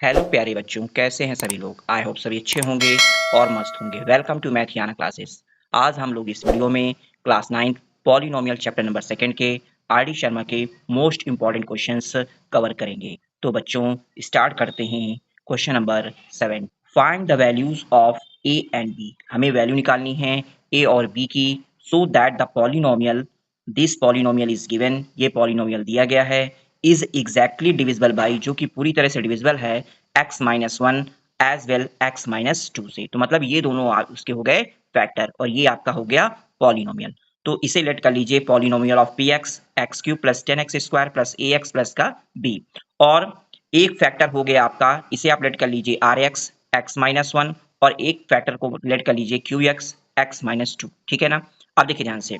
Hello प्यारे बच्चों, कैसे हैं सभी लोग। आई होप सभी अच्छे होंगे और मस्त होंगे। Welcome to Mathiyana classes. आज हम लोग इस वीडियो में क्लास 9 पॉलिनोमियल चैप्टर नंबर 2 के आर डी शर्मा के मोस्ट इंपॉर्टेंट क्वेश्चंस कवर करेंगे। तो बच्चों स्टार्ट करते हैं। Question number 7, find the values of A and B. हमें वैल्यू निकालनी है ए और बी की, so that the polynomial, this polynomial is given, ये पॉलिनोमियल दिया गया है, इज एग्जैक्टली डिविजिबल बाई, जो कि पूरी तरह से डिविजिबल है, x minus one as well x minus two से। तो मतलब ये दोनों उसके हो गए फैक्टर और ये आपका हो गया पॉलिनोमियल। तो इसे लेट कर लीजिए polynomial of P x x cube plus 10x square plus A x plus का बी। और एक फैक्टर हो गया आपका, इसे आप लेट कर लीजिए R x x minus one, और एक फैक्टर को लेट कर लीजिए Q x x minus two. ठीक है ना। अब देखिए ध्यान से,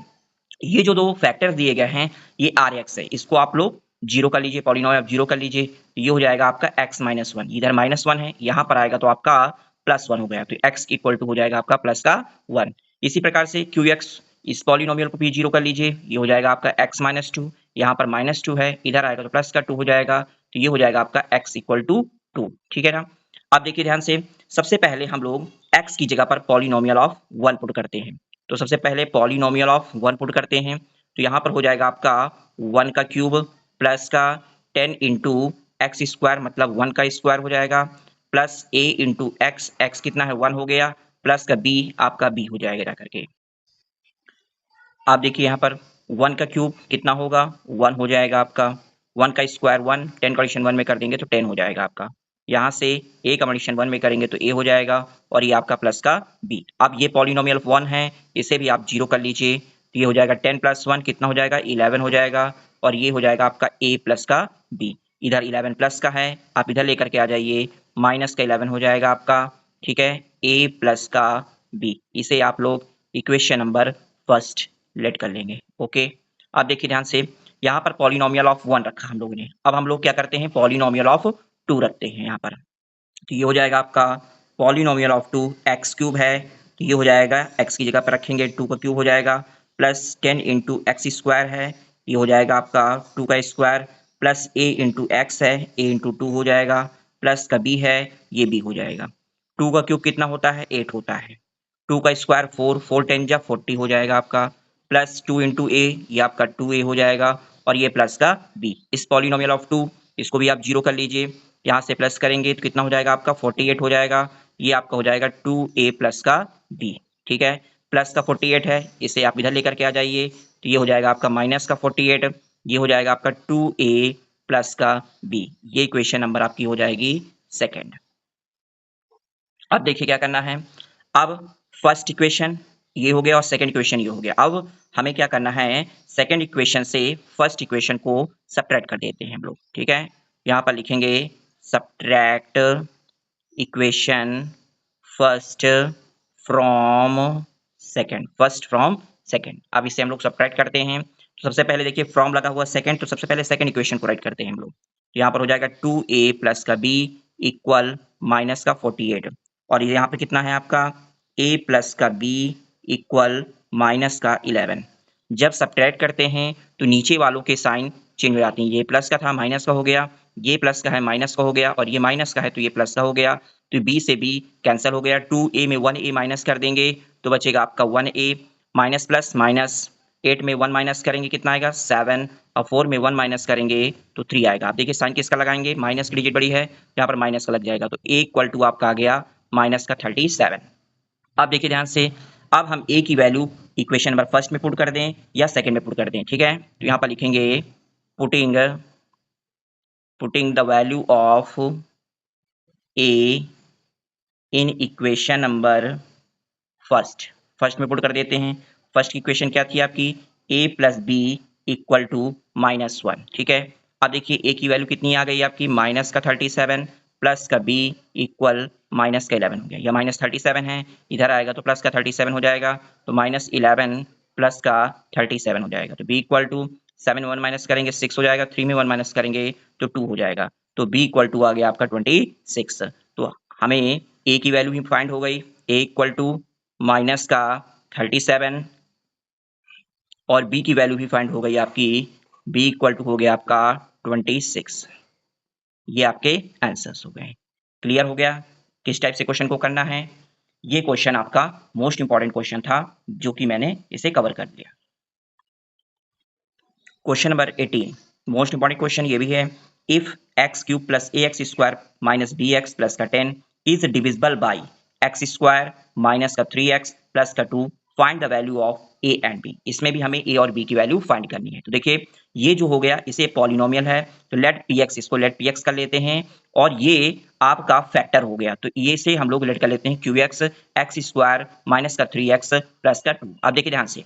ये जो दो फैक्टर दिए गए हैं ये आर एक्स है, इसको आप लोग जीरो कर लीजिए, पॉलिनोमियल जीरो कर लीजिए। तो ये हो जाएगा आपका x माइनस वन, इधर माइनस वन है, यहाँ पर आएगा तो आपका प्लस वन हो गया, तो x इक्वल टू हो जाएगा आपका प्लस का वन। इसी प्रकार से क्यू एक्स, इस पॉलिनोमियल को भी जीरो कर लीजिए, ये हो जाएगा आपका x माइनस टू, यहाँ पर माइनस टू है, इधर आएगा तो प्लस का टू हो जाएगा, तो ये हो जाएगा आपका x इक्वल टू टू। ठीक है ना। अब देखिए ध्यान से, सबसे पहले हम लोग x की जगह पर पॉलिनोमियल ऑफ वन पुट करते हैं। तो सबसे पहले पॉलिनोमियल ऑफ वन पुट करते हैं, तो यहाँ पर हो जाएगा आपका वन का क्यूब प्लस का 10 इंटू एक्स स्क्वायर, मतलब वन का स्क्वायर हो जाएगा, प्लस ए इंटू एक्स, एक्स कितना है वन हो गया, प्लस का बी, आपका बी हो जाएगा जा करके। आप देखिए यहाँ पर वन का क्यूब कितना होगा, वन हो जाएगा आपका, वन का स्क्वायर वन, 10 का एडिशन वन में कर देंगे तो 10 हो जाएगा आपका। यहाँ से ए का एडिशन वन में करेंगे तो ए हो जाएगा, और ये आपका प्लस का बी। अब ये पॉलिनोमियल वन है, इसे भी आप जीरो कर लीजिए, तो ये हो जाएगा 10 प्लस वन कितना हो जाएगा 11 हो जाएगा, और ये हो जाएगा आपका ए प्लस का बी। इधर 11 प्लस का है, आप इधर लेकर के आ जाइए, माइनस का 11 हो जाएगा आपका। ठीक है, ए प्लस का बी, इसे आप लोग इक्वेशन नंबर फर्स्ट लेट कर लेंगे। ओके। अब देखिए ध्यान से, यहाँ पर पॉलिनोमियल ऑफ वन रखा हम लोगों ने, अब हम लोग क्या करते हैं पॉलिनोमियल ऑफ टू रखते हैं यहाँ पर। तो ये हो जाएगा आपका polynomial of two, x cube है, तो ये हो जाएगा एक्स की जगह पर रखेंगे टू का क्यूब हो जाएगा, प्लस 10 इंटू एक्स स्क्वायर है, ये हो जाएगा आपका टू का स्क्वायर, प्लस ए इंटू एक्स है, ए इंटू टू हो जाएगा, प्लस का बी है, ये बी हो जाएगा। टू का क्यूब कितना होता है 8 होता है, टू का स्क्वायर फोर, फोर टेन जा 40 हो जाएगा आपका, प्लस टू इंटू ए, ये आपका टू ए हो जाएगा, और ये प्लस का बी। इस पॉलिनोमियल ऑफ टू, इसको भी आप जीरो कर लीजिए, यहाँ से प्लस करेंगे तो कितना हो जाएगा आपका 48 हो जाएगा, ये आपका हो जाएगा 2a प्लस का b। ठीक है, प्लस का 48 है, इसे आप इधर लेकर के आ जाइए, तो ये हो जाएगा आपका माइनस का 48, ये हो जाएगा आपका 2a प्लस का b। ये इक्वेशन नंबर आपकी हो जाएगी सेकेंड। अब देखिए क्या करना है, अब फर्स्ट इक्वेशन ये हो गया और सेकंड इक्वेशन ये हो गया। अब हमें क्या करना है, सेकंड इक्वेशन से फर्स्ट इक्वेशन को सब्ट्रैक्ट कर देते हैं हम लोग। ठीक है, यहाँ पर लिखेंगे subtract equation first from second, first from second. अब इसे हम लोग सब्ट्रैक्ट करते हैं, तो सबसे पहले देखिए फ्रॉम लगा हुआ सेकंड, तो सबसे पहले सेकंड इक्वेशन को राइट करते हैं हम लोग। तो यहाँ पर हो जाएगा 2a प्लस का b इक्वल माइनस का 48, और यहाँ पे कितना है आपका a प्लस का b इक्वल माइनस का 11। जब सब्ट्रैक्ट करते हैं तो नीचे वालों के साइन चेंज हो जाती हैं, ये प्लस का था माइनस का हो गया, ये प्लस का है माइनस का हो गया, और ये माइनस का है तो ये प्लस का हो गया, तो b से b कैंसिल हो गया, 2a में 1a माइनस कर देंगे तो बचेगा आपका 1a, माइनस प्लस माइनस, 8 में 1 माइनस करेंगे कितना आएगा 7, और 4 में 1 माइनस करेंगे तो 3 आएगा। आप देखिए साइन किसका लगाएंगे, माइनस की डिजिट बड़ी है, यहाँ पर माइनस का लग जाएगा, तो a इक्वल टू आपका आ गया माइनस का 37। अब देखिए ध्यान से, अब हम a की वैल्यू इक्वेशन नंबर फर्स्ट में पुट कर दें या सेकंड में पुट कर दें। ठीक है, तो यहाँ पर लिखेंगे putting the value of a in equation number first, first में पुट कर देते हैं। फर्स्ट की इक्वेशन क्या थी आपकी, a plus B equal to minus one. ठीक है, अब देखिए a की वैल्यू कितनी आ गई आपकी माइनस का 37, प्लस का b इक्वल माइनस का 11 हो गया, या माइनस 37 है, इधर आएगा तो प्लस का 37 हो जाएगा, तो माइनस 11 प्लस का 37 हो जाएगा, तो b इक्वल टू 7 में 1 माइनस करेंगे 6 हो जाएगा, 3 में 1 माइनस करेंगे तो 2 हो जाएगा, तो b इक्वल टू आ गया आपका 26। तो हमें a की वैल्यू भी फाइंड हो गई, a इक्वल टू माइनस का 37, और b की वैल्यू भी फाइंड हो गई आपकी, b इक्वल टू हो गया आपका 26। ये आपके आंसर्स हो गए। क्लियर हो गया किस टाइप से क्वेश्चन को करना है? ये क्वेश्चन आपका मोस्ट इंपॉर्टेंट क्वेश्चन था जो कि मैंने इसे कवर कर दिया। Question number 18 most important question ये भी है, if x cube plus A x square minus B x plus का 10 is divisible by x square minus का 3x प्लस का 2, find the value of A and B. इसमें भी हमें ए और बी की वैल्यू फाइंड करनी है। तो देखिए ये जो हो गया इसे पॉलिनोमियल है, तो लेट पी एक्स, इसको लेट पी एक्स कर लेते हैं, और ये आपका फैक्टर हो गया, तो ये से हम लोग लेट कर लेते हैं Q x x square minus का 3x प्लस का 2। अब देखिए ध्यान से,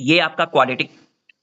ये आपका क्वाड्रेटिक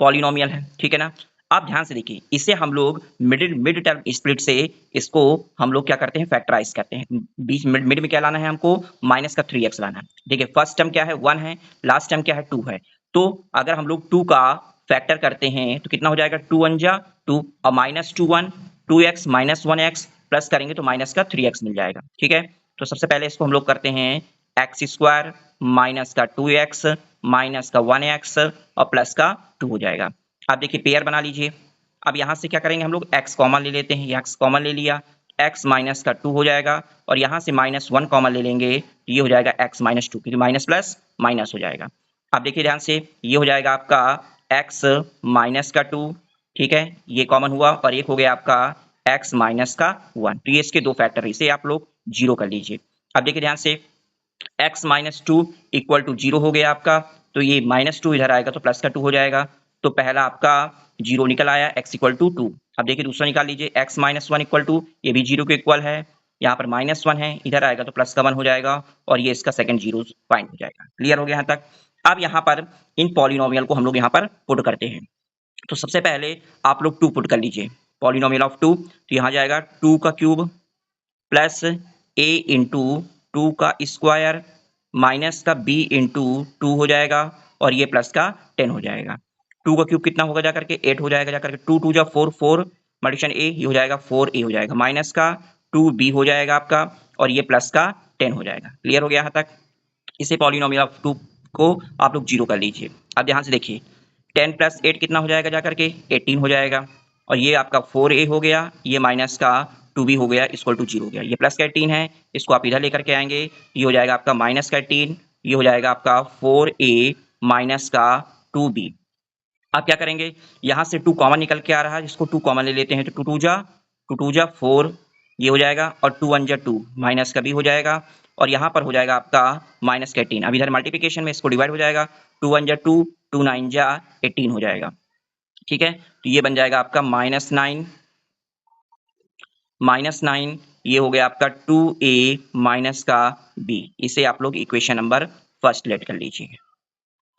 पॉलिनोमियल है, ठीक है ना। आप ध्यान से देखिए, इसे हम लोग मिड टर्म स्प्लिट से इसको हम लोग क्या करते हैं, फैक्टराइज करते हैं। बीच मिड में क्या लाना है हमको, माइनस का 3x लाना है। देखिए फर्स्ट टर्म क्या है 1 है, लास्ट टर्म क्या है 2 है। तो अगर हम लोग 2 का फैक्टर करते हैं तो कितना हो जाएगा, 2 1 जा 2 और minus 2 1, 2x minus 1x plus करेंगे तो माइनस का 3x मिल जाएगा, ठीक है। तो सबसे पहले इसको हम लोग करते हैं एक्स स्क्वायर माइनस का 2x माइनस का 1x और प्लस का 2 हो जाएगा। अब देखिए पेयर बना लीजिए। अब यहां से क्या करेंगे, हम लोग x कॉमन ले लेते हैं, x कॉमन ले लिया, x माइनस का 2 हो जाएगा, और यहां से माइनस 1 कॉमन ले लेंगे, ये हो जाएगा x माइनस 2, क्योंकि माइनस प्लस माइनस हो जाएगा। अब देखिए ध्यान से, ये हो जाएगा आपका x माइनस का 2, ठीक है, ये कॉमन हुआ, और एक हो गया आपका x माइनस का 1। तो ये इसके दो फैक्टर है, इसे आप लोग जीरो कर लीजिए। अब देखिए ध्यान से, x माइनस 2 इक्वल टू 0 हो गया आपका, तो ये माइनस 2 इधर आएगा तो प्लस का 2 हो जाएगा। तो पहला आपका 0 निकल आया, x इक्वल टू 2। अब देखिए दूसरा निकाल लीजिए, x माइनस 1 इक्वल टू, ये भी 0 के इक्वल है, यहाँ पर माइनस 1 है, इधर आएगा तो प्लस का 1 हो जाएगा, और ये इसका सेकंड 0 फाइंड हो जाएगा। क्लियर हो गया यहाँ तक? अब यहाँ पर इन पॉलिनोमियल को हम लोग यहाँ पर पुट करते हैं। तो सबसे पहले आप लोग 2 पुट कर लीजिए, पॉलिनोमियल ऑफ 2, तो यहाँ जाएगा 2 का क्यूब प्लस a इंटू 2 का स्क्वायर माइनस का b इंटू 2 हो जाएगा, और ये प्लस का 10 हो जाएगा। 2 का क्यूब कितना होगा, जाकर के 8 हो जाएगा, जाकर के 2 2 जा 4 4 मल्टीप्लिकेशन a, ये हो जाएगा 4a हो जाएगा, माइनस का 2b हो जाएगा आपका, और ये प्लस का 10 हो जाएगा। क्लियर हो गया यहाँ तक? इसे पॉलिनोमियल ऑफ 2 को आप लोग जीरो कर लीजिए। अब ध्यान से देखिए, 10 प्लस 8 कितना हो जाएगा, जाकर के 18 हो जाएगा, और ये आपका 4a हो गया, ये माइनस का 2b हो गया, इक्वल टू 0 हो गया। ये प्लस का 18 है, इसको आप इधर लेकर के आएंगे, ये हो जाएगा आपका माइनस का 18, ये हो जाएगा आपका 4a माइनस का 2b। आप क्या करेंगे, यहां से 2 कॉमन निकल के आ रहा है, जिसको 2 कॉमन ले लेते हैं, तो 2 2 जा 4, ये हो जाएगा, और 2 1 जा 2 माइनस का भी हो जाएगा, और यहाँ पर हो जाएगा आपका माइनस का 18। अब इधर मल्टीप्लिकेशन में इसको डिवाइड हो जाएगा, 2 1 जा 2, 2 9 जा 18 हो जाएगा, ठीक है। तो ये बन जाएगा आपका -9, ये हो गया आपका 2a माइनस का b। इसे आप लोग इक्वेशन नंबर फर्स्ट लेट कर लीजिए,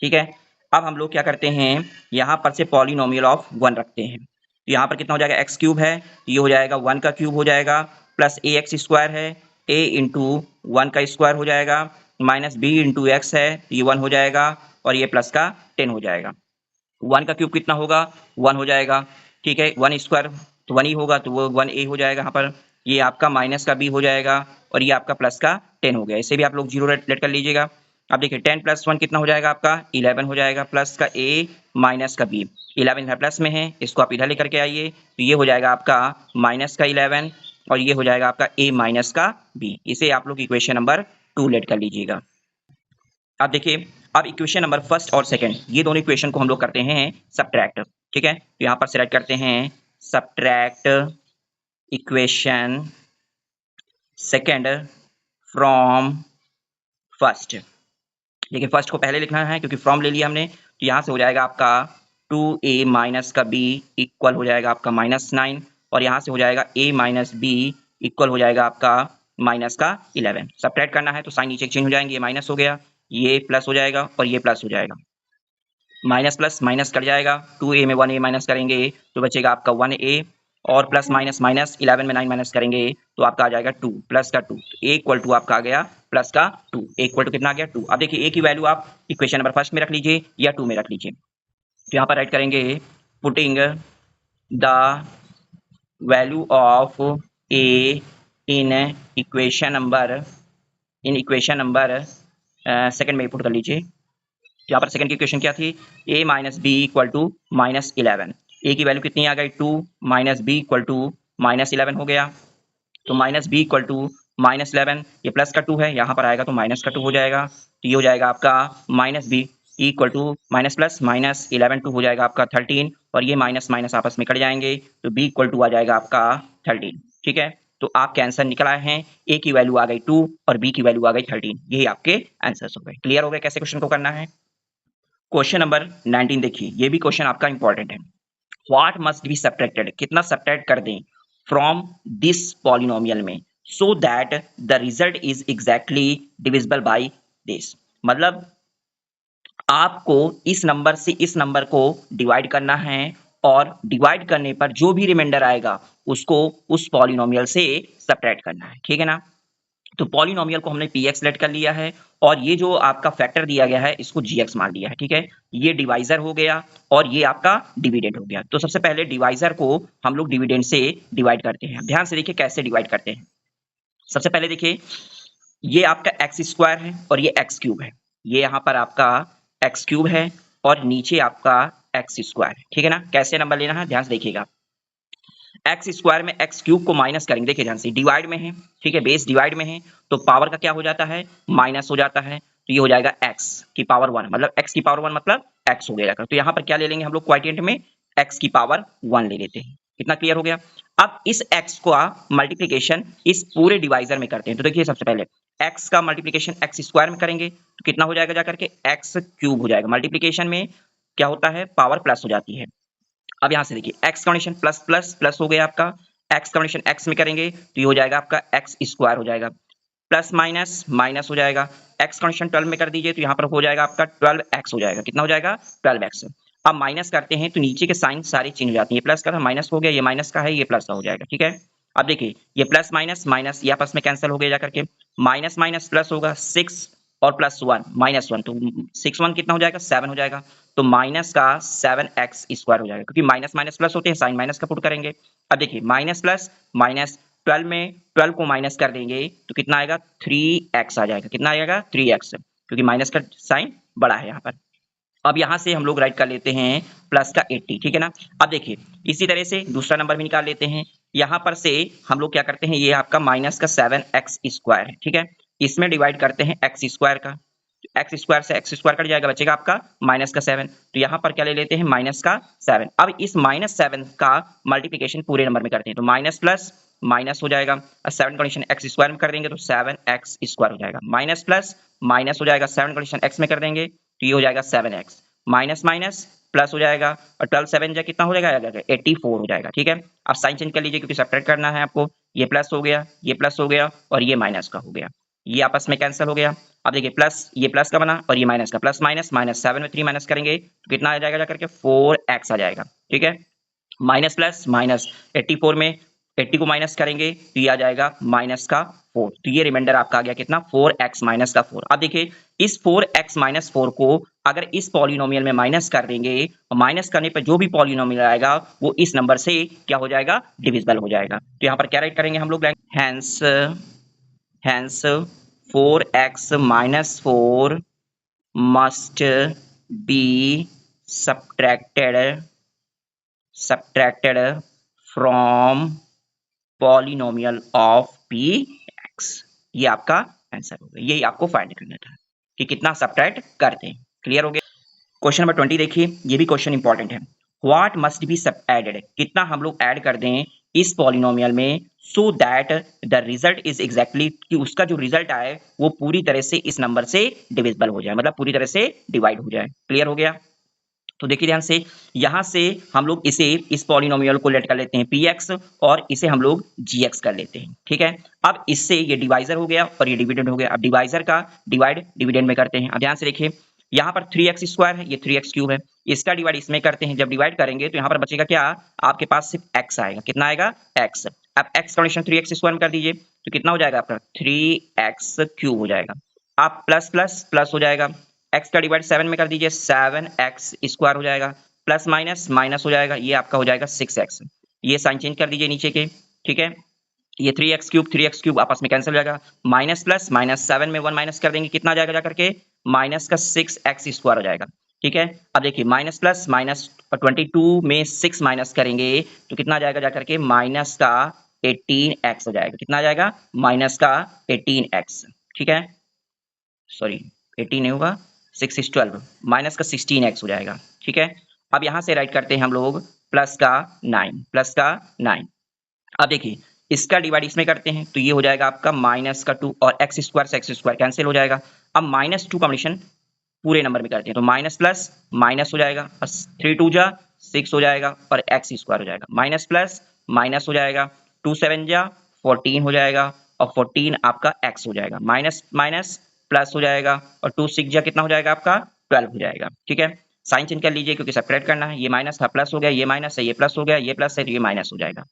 ठीक है। अब हम लोग क्या करते हैं, यहाँ पर से पॉलिनोमियल ऑफ 1 रखते हैं, तो यहाँ पर कितना हो जाएगा, x क्यूब है, ये हो जाएगा 1 का क्यूब हो जाएगा, प्लस a x स्क्वायर है, a इंटू 1 का स्क्वायर हो जाएगा, माइनस b इंटू एक्स है, ये 1 हो जाएगा, और ये प्लस का 10 हो जाएगा। 1 का क्यूब कितना होगा, 1 हो जाएगा, ठीक है, 1 स्क्वायर तो 1 ही होगा, तो वो 1a हो जाएगा यहाँ पर, ये आपका माइनस का b हो जाएगा, और ये आपका प्लस का 10 हो गया। इसे भी आप लोग जीरो लेट कर लीजिएगा। अब देखिए 10 प्लस 1 कितना हो जाएगा आपका, 11 हो जाएगा, प्लस का a माइनस का b, 11 इधर प्लस में है, इसको आप इधर लेकर के आइए, तो ये हो जाएगा आपका माइनस का 11, और ये हो जाएगा आपका a माइनस का b। इसे आप लोग इक्वेशन नंबर 2 लेट कर लीजिएगा। अब देखिए, अब इक्वेशन नंबर फर्स्ट और सेकंड, ये दोनों इक्वेशन को हम लोग करते हैं सब्ट्रैक्ट, ठीक है। तो यहाँ पर सेलेक्ट करते हैं subtract equation second from first. देखिए फर्स्ट को पहले लिखना है क्योंकि फ्रॉम ले लिया हमने, तो यहाँ से हो जाएगा आपका 2a माइनस का b इक्वल हो जाएगा आपका -9, और यहाँ से हो जाएगा a माइनस b इक्वल हो जाएगा आपका माइनस का 11। सब्ट्रैक्ट करना है तो साइन नीचे चेंज हो जाएंगे, ये माइनस हो गया, ये प्लस हो जाएगा, और ये प्लस हो जाएगा, माइनस प्लस माइनस कट जाएगा, 2a में 1a माइनस करेंगे तो बचेगा आपका 1a, और प्लस माइनस माइनस 11 में 9 माइनस करेंगे तो आपका आ जाएगा 2, प्लस का 2, ए इक्वल टू आपका आ गया प्लस का 2, ए इक्वल टू कितना आ गया 2। अब देखिए ए की वैल्यू आप इक्वेशन नंबर फर्स्ट में रख लीजिए या 2 में रख लीजिए। तो यहाँ पर राइट करेंगे, putting the value of A in equation number second में पुट कर लीजिए। यहाँ पर सेकंड की इक्वेशन क्या थी, a minus B equal to -11, A की वैल्यू कितनी आ गई 2, माइनस बी इक्वल टू -11 हो गया, तो माइनस बी इक्वल टू -11, ये प्लस का 2 है, यहाँ पर आएगा तो माइनस का 2 हो जाएगा, तो ये हो जाएगा आपका minus B equal to minus plus -11 two हो जाएगा आपका 13, और ये माइनस माइनस आपस में कट जाएंगे, तो बी इक्वल टू आ जाएगा आपका 13। ठीक है, तो आपके आंसर निकल आए हैं, ए की वैल्यू आ गई 2 और बी की वैल्यू आ गई 13, यही आपके आंसर्स हो गए। क्लियर हो गए कैसे क्वेश्चन को करना है। क्वेश्चन नंबर 19 देखिए, ये भी क्वेश्चन आपका इंपॉर्टेंट है। व्हाट मस्ट बी सब्ट्रैक्टेड, कितना सब्ट्रैक्ट कर दें फ्रॉम दिस पॉलिनोमियल में सो that the result is exactly divisible by this. मतलब आपको इस नंबर से इस नंबर को डिवाइड करना है, और डिवाइड करने पर जो भी रिमाइंडर आएगा उसको उस पॉलिनोमियल से सब्ट्रैक्ट करना है। ठीक है ना, तो पॉलिनोमियल को हमने px लेट कर लिया है, और ये जो आपका फैक्टर दिया गया है इसको gx मान लिया है। ठीक है, ये डिवाइजर हो गया और ये आपका डिविडेंड हो गया। तो सबसे पहले डिवाइजर को हम लोग डिविडेंड से डिवाइड करते हैं। ध्यान से देखिए कैसे डिवाइड करते हैं। सबसे पहले देखिए, ये आपका एक्स स्क्वायर है और ये एक्स क्यूब है, ये यहाँ पर आपका एक्स क्यूब है और नीचे आपका एक्स स्क्वायर है। ठीक है ना, कैसे नंबर लेना है ध्यान से देखिएगा। एक्स स्क्वायर में एक्स क्यूब को माइनस करेंगे, देखिए ध्यान से, डिवाइड में है, ठीक है, बेस डिवाइड में है, तो पावर का क्या हो जाता है, माइनस हो जाता है, तो ये हो जाएगा एक्स की पावर 1, मतलब एक्स की पावर 1 मतलब एक्स हो गया। तो यहाँ पर क्या ले लेंगे हम लोग क्वाड्रेंट में, एक्स की पावर 1 ले लेते हैं। कितना क्लियर हो गया। अब इस एक्स का मल्टीप्लीकेशन इस पूरे डिवाइजर में करते हैं। तो देखिए सबसे पहले एक्स का मल्टीप्लीकेशन एक्स स्क्वायर में करेंगे तो कितना हो जाएगा, जाकर के एक्स क्यूब हो जाएगा। मल्टीप्लीकेशन में क्या होता है, पावर प्लस हो जाती है। अब यहां से देखिए x condition plus plus plus हो गया आपका, एक्स कॉन्डिशन एक्स में करेंगे तो ये हो जाएगा आपका एक्स स्क्वायर हो जाएगा, प्लस माइनस माइनस हो जाएगा, एक्स कॉन्डिशन 12 में कर दीजिए तो यहाँ पर हो जाएगा आपका 12x हो जाएगा। कितना हो जाएगा, 12x। अब माइनस करते हैं तो नीचे के साइन सारी चेंज हो जाती है, प्लस का माइनस हो गया, ये माइनस का है ये प्लस का हो जाएगा। ठीक है, अब देखिए ये प्लस माइनस माइनस ये आपस में कैंसिल हो गया जाकर के, माइनस माइनस प्लस होगा 6 और प्लस 1 -1, तो 6 1 कितना हो जाएगा, 7 हो जाएगा, तो माइनस का 7x स्क्वायर हो जाएगा, क्योंकि माइनस माइनस प्लस होते हैं, साइन माइनस का पुट करेंगे। अब देखिए माइनस प्लस माइनस, 12 में 12 को माइनस कर देंगे तो कितना आएगा, 3x आ जाएगा। कितना आएगा, 3x, क्योंकि माइनस का साइन बड़ा है यहाँ पर। अब यहाँ से हम लोग राइट कर लेते हैं प्लस का 80। ठीक है ना, अब देखिए इसी तरह से दूसरा नंबर भी निकाल लेते हैं। यहाँ पर से हम लोग क्या करते हैं, ये आपका माइनस का 7x स्क्वायर है। ठीक है, इसमें डिवाइड करते हैं एक्स स्क्वायर का, एक्स स्क्वायर से एक्स स्क्वायर कट जाएगा, बचेगा आपका माइनस का 7, तो यहाँ पर क्या ले लेते हैं, माइनस का 7। अब इस -7 का मल्टीप्लीकेशन पूरे नंबर में करते हैं तो माइनस प्लस माइनस हो जाएगा, 7 कंडीशन एक्स स्क्वायर में कर देंगे तो 7x स्क्वायर हो जाएगा, माइनस प्लस माइनस हो जाएगा, 7 कंडीशन एक्स में कर देंगे तो ये हो जाएगा 7x, माइनस माइनस प्लस हो जाएगा, और 12 7 जा कितना हो जाएगा, 84 हो जाएगा। ठीक है, अब साइन चेंज कर लीजिए क्योंकि सब्ट्रैक्ट करना है आपको, ये प्लस हो गया, ये प्लस हो गया और ये माइनस का हो गया, ये आपस में कैंसिल हो गया। अब देखिए प्लस, ये प्लस का बना और ये माइनस का, प्लस माइनस माइनस 7 में 3 माइनस करेंगे तो कितना आ जाएगा, जाकर के 4x आ जाएगा। ठीक है, माइनस प्लस माइनस 84 में 80 को माइनस करेंगे तो ये आ जाएगा माइनस का 4, तो ये रिमाइंडर आपका आ गया कितना, 4x माइनस का 4। अब देखिए इस 4x माइनस 4 को अगर इस पॉलिनोमियल में माइनस कर देंगे, माइनस करने पर जो भी पॉलिनोमियल आएगा वो इस नंबर से क्या हो जाएगा, डिविजिबल हो जाएगा। तो यहाँ पर क्या राइट करेंगे हम लोग, hence hence 4x minus 4 must be subtracted from polynomial of px। ये आपका आंसर होगा, यही आपको फाइंड करना था कि कितना सब्ट्रैक्ट करते हैं। क्लियर हो गया। क्वेश्चन नंबर 20 देखिए, ये भी क्वेश्चन इंपॉर्टेंट है। व्हाट मस्ट बी सब एडेड, कितना हम लोग ऐड कर दें इस पॉलिनोमियल में सो that the result is exactly, कि उसका जो रिजल्ट आए वो पूरी तरह से इस नंबर से डिविजिबल हो जाए, मतलब पूरी तरह से डिवाइड हो जाए। क्लियर हो गया। तो देखिए ध्यान से, यहां से हम लोग इसे इस पॉलिनोमियल को लेट कर लेते हैं px और इसे हम लोग gx कर लेते हैं। ठीक है, अब इससे ये डिवाइजर हो गया और ये डिविडेंड हो गया। अब डिवाइजर का डिवाइड डिविडेंड में करते हैं। अब ध्यान से देखिए, यहाँ पर 3x स्क्वायर है, ये 3x क्यूब है, इसका डिवाइड इसमें करते हैं। जब डिवाइड करेंगे तो यहाँ पर बचेगा क्या, आपके पास सिर्फ x आएगा। कितना आएगा, x। अब x कंडीशन 3x स्क्वायर में कर दीजिए तो कितना हो जाएगा आपका, 3x क्यूब हो जाएगा। आप प्लस प्लस प्लस हो जाएगा, x का डिवाइड 7 में कर दीजिए, 7x स्क्वायर हो जाएगा, प्लस माइनस माइनस हो जाएगा, ये आपका हो जाएगा 6x। ये साइन चेंज कर दीजिए नीचे के। ठीक है, ये 3x क्यूब आपस में कैंसिल हो जाएगा, माइनस प्लस माइनस 7 में 1 माइनस कर देंगे, कितना आ जाएगा जाकर के, माइनस का 6x स्क्वायर हो जाएगा। ठीक है, अब देखिए माइनस प्लस माइनस 22 में 6 माइनस करेंगे तो कितना आ जाएगा जाकर के, माइनस का 18x हो जाएगा। कितना आ जाएगा? माइनस का 18x। ठीक है, सॉरी 18 नहीं होगा, 6 is 12, माइनस का 16x हो जाएगा। ठीक है, अब यहां से राइट करते हैं हम लोग प्लस का 9। अब देखिए इसका डिवाइड इसमें करते हैं तो ये हो जाएगा आपका माइनस का 2 और एक्स स्क्वायर से एक्स स्क्वायर कैंसिल हो जाएगा। अब माइनस 2 कॉम्बिनेशन पूरे नंबर में करते हैं तो माइनस प्लस माइनस हो जाएगा और 3 2 जा 6 हो जाएगा और एक्स स्क्वायर हो जाएगा। माइनस प्लस माइनस हो जाएगा, 2 7 जा 14 हो जाएगा और 14 आपका एक्स हो जाएगा। माइनस माइनस प्लस हो जाएगा और 2 6 जा कितना हो जाएगा आपका 12 हो जाएगा। ठीक है, साइन चेंज कर लीजिए क्योंकि सेपरेट करना है। ये माइनस था प्लस हो गया, ये माइनस है ये प्लस हो गया, ये प्लस है तो ये माइनस हो जाएगा।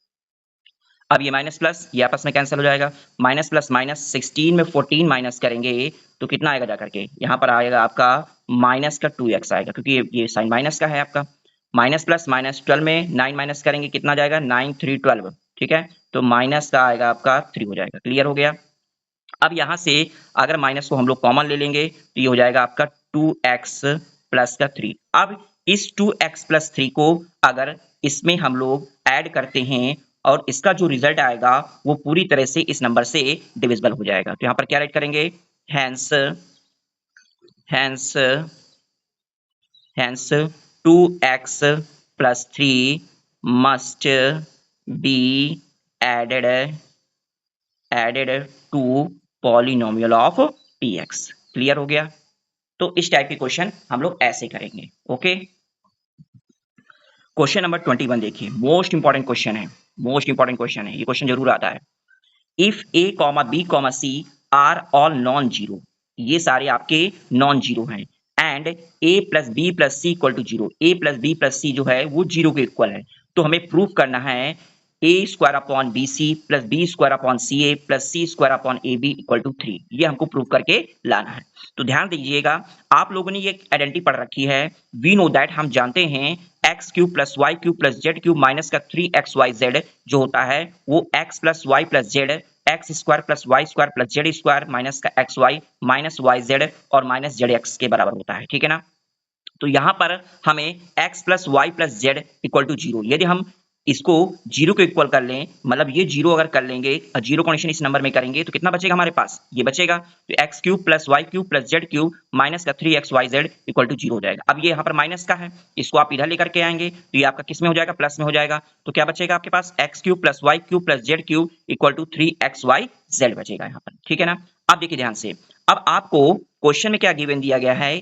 अब ये माइनस प्लस ये आपस में कैंसिल हो जाएगा। माइनस प्लस माइनस 16 में 14 माइनस करेंगे तो कितना आएगा जाकर के यहाँ पर आएगा आपका माइनस का 2x आएगा क्योंकि ये साइन माइनस का है आपका। माइनस प्लस माइनस 12 में 9 माइनस करेंगे कितना जाएगा 9 3 12। ठीक है, तो माइनस का आएगा आपका 3 हो जाएगा। क्लियर हो गया। अब यहाँ से अगर माइनस को हम लोग कॉमन ले लेंगे तो ये हो जाएगा आपका 2x प्लस का 3। अब इस 2x प्लस 3 को अगर इसमें हम लोग ऐड करते हैं और इसका जो रिजल्ट आएगा वो पूरी तरह से इस नंबर से डिविजिबल हो जाएगा। तो यहाँ पर क्या राइट करेंगे, hence hence hence 2x plus 3 must be added to polynomial of px। क्लियर हो गया। तो इस टाइप के क्वेश्चन हम लोग ऐसे करेंगे। ओके, क्वेश्चन नंबर 21 देखिए, मोस्ट इंपॉर्टेंट क्वेश्चन है, मोस्ट इंपॉर्टेंट क्वेश्चन है, ये क्वेश्चन जरूर आता है। If a comma B comma C are all non zero, ये सारे आपके नॉन जीरो हैं, and a plus B plus C equal to zero, A plus B plus C जो है वो जीरो के इक्वल है, तो हमें प्रूव करना है a square upon B C plus B square upon C A plus C square upon A B equal to 3। ये हमको प्रूव करके लाना है। तो ध्यान दीजिएगा, आप लोगों ने ये आइडेंटिटी पढ़ रखी है। वी नो दैट, हम जानते हैं X cube plus Y cube plus Z cube minus का 3xyz जो होता है वो x plus Y plus Z X square plus Y square plus Z square minus का X Y minus Y Z और माइनस जेड एक्स के बराबर होता है। ठीक है ना। तो यहां पर हमें x plus Y plus Z equal to zero, यदि हम इसको जीरो के इक्वल कर लें, मतलब ये जीरो अगर कर लेंगे और जीरो कंडीशन इस नंबर में करेंगे तो कितना बचेगा हमारे पास, ये बचेगा। तो x cube plus Y cube plus Z cube minus का 3xyz इक्वल टू जीरो हो जाएगा। अब ये यहाँ पर माइनस का है, इसको आप इधर लेकर के आएंगे तो ये आपका किस में हो जाएगा, प्लस में हो जाएगा। तो क्या बचेगा आपके पास, X cube plus Y cube plus Z cube equal to 3xyz बचेगा यहाँ पर। ठीक है ना। अब देखिए ध्यान से, अब आपको क्वेश्चन में क्या गिवन दिया गया है,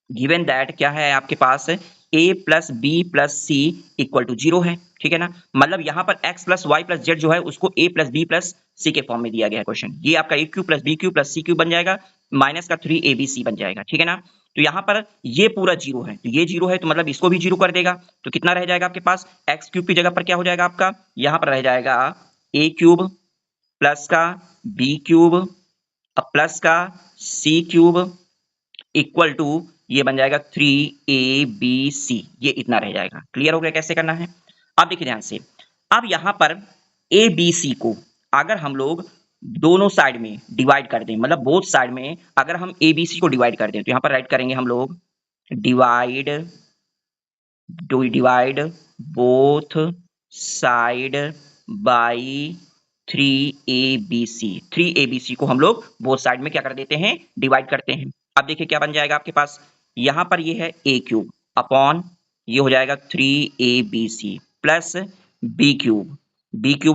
गिवन दैट क्या है आपके पास, a plus B plus C equal to zero है। ठीक है ना, मतलब यहां पर x plus Y plus Z जो है उसको a plus B plus C के फॉर्म में दिया गया है क्वेश्चन। ये आपका a cube plus B cube plus C cube बन जाएगा माइनस का 3abc बन जाएगा। ठीक है ना। तो यहां पर ये पूरा जीरो है, तो ये जीरो है तो मतलब इसको भी जीरो कर देगा। तो कितना रह जाएगा आपके पास, एक्स क्यूब की जगह पर क्या हो जाएगा आपका, यहां पर रह जाएगा a क्यूब प्लस का बी क्यूब प्लस का सी क्यूब इक्वल टू ये बन जाएगा 3abc, ये इतना रह जाएगा। क्लियर हो गया कैसे करना है। अब देखिए ध्यान से, अब यहां पर abc को अगर हम लोग दोनों साइड में डिवाइड कर दें, मतलब बोथ साइड में अगर हम abc को डिवाइड कर दें तो यहां पर राइट करेंगे हम लोग divide both side by 3abc को हम लोग बोथ साइड में क्या कर देते हैं, डिवाइड करते हैं। अब देखिए क्या बन जाएगा आपके पास, यहां पर ये है a क्यूब अपॉन ये हो जाएगा 3abc प्लस b क्यूब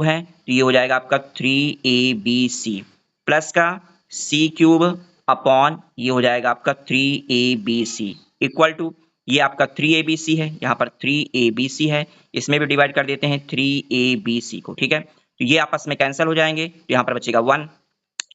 है तो ये हो जाएगा आपका 3abc प्लस का c क्यूब अपॉन ये हो जाएगा आपका 3abc इक्वल टू ये आपका 3abc है, यहाँ पर 3abc है, इसमें भी डिवाइड कर देते हैं 3abc को। ठीक है, तो ये आपस में कैंसिल हो जाएंगे तो यहाँ पर बचेगा 1।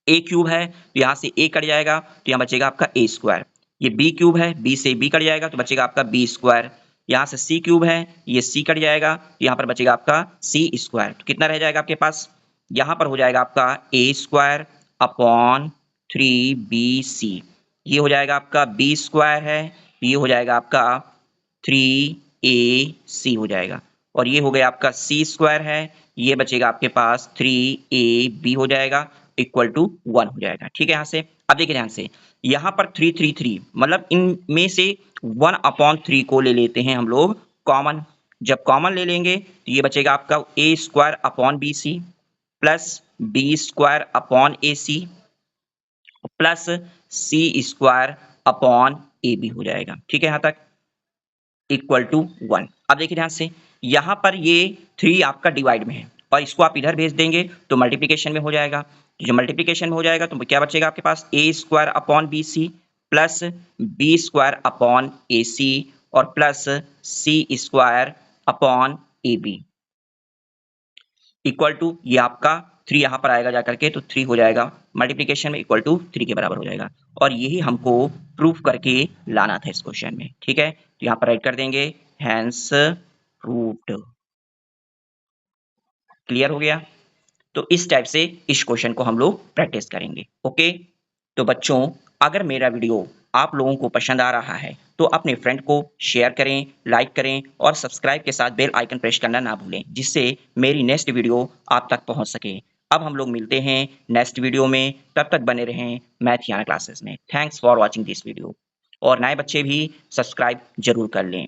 a क्यूब है तो यहाँ से a कट जाएगा तो यहाँ बचेगा आपका a स्क्वायर। ये b क्यूब है, b से b कट जाएगा तो बचेगा आपका b स्क्वायर। यहाँ से c क्यूब है, ये c कट जाएगा तो यहाँ पर बचेगा आपका c स्क्वायर। तो कितना रह जाएगा आपके पास, यहाँ पर हो जाएगा आपका a स्क्वायर अपॉन 3bc, ये हो जाएगा आपका b स्क्वायर है, ये हो जाएगा आपका 3ac हो जाएगा, और ये हो गया आपका c स्क्वायर है, ये बचेगा आपके पास 3ab हो जाएगा इक्वल टू 1 हो जाएगा। ठीक है, यहाँ से अब देखिए ध्यान से, यहाँ पर 3 मतलब इनमें से 1/3 को ले लेते हैं हम लोग कॉमन। जब कॉमन ले लेंगे तो ये बचेगा आपका A square upon B C plus B square upon A C plus C square upon A B हो जाएगा। ठीक है, यहां तक इक्वल टू 1। अब देखिए ध्यान से, यहां पर ये 3 आपका डिवाइड में है और इसको आप इधर भेज देंगे तो मल्टीप्लिकेशन में हो जाएगा। जो मल्टीप्लिकेशन में हो जाएगा तो क्या बचेगा आपके पास, A square upon B C plus B square upon A C और plus C square upon A B equal to ये आपका 3 यहां पर आएगा जाकर के, तो 3 हो जाएगा मल्टीप्लिकेशन में इक्वल टू 3 के बराबर हो जाएगा। और यही हमको प्रूफ करके लाना था इस क्वेश्चन में। ठीक है, तो यहां पर राइट कर देंगे हैंस प्रूव्ड। क्लियर हो गया? तो इस टाइप से इस क्वेश्चन को हम लोग प्रैक्टिस करेंगे। ओके, तो बच्चों अगर मेरा वीडियो आप लोगों को पसंद आ रहा है तो अपने फ्रेंड को शेयर करें, लाइक करें और सब्सक्राइब के साथ बेल आइकन प्रेस करना ना भूलें, जिससे मेरी नेक्स्ट वीडियो आप तक पहुंच सके। अब हम लोग मिलते हैं नेक्स्ट वीडियो में, तब तक बने रहें मैथ याना क्लासेस में। Thanks for watching this video और नए बच्चे भी सब्सक्राइब जरूर कर लें।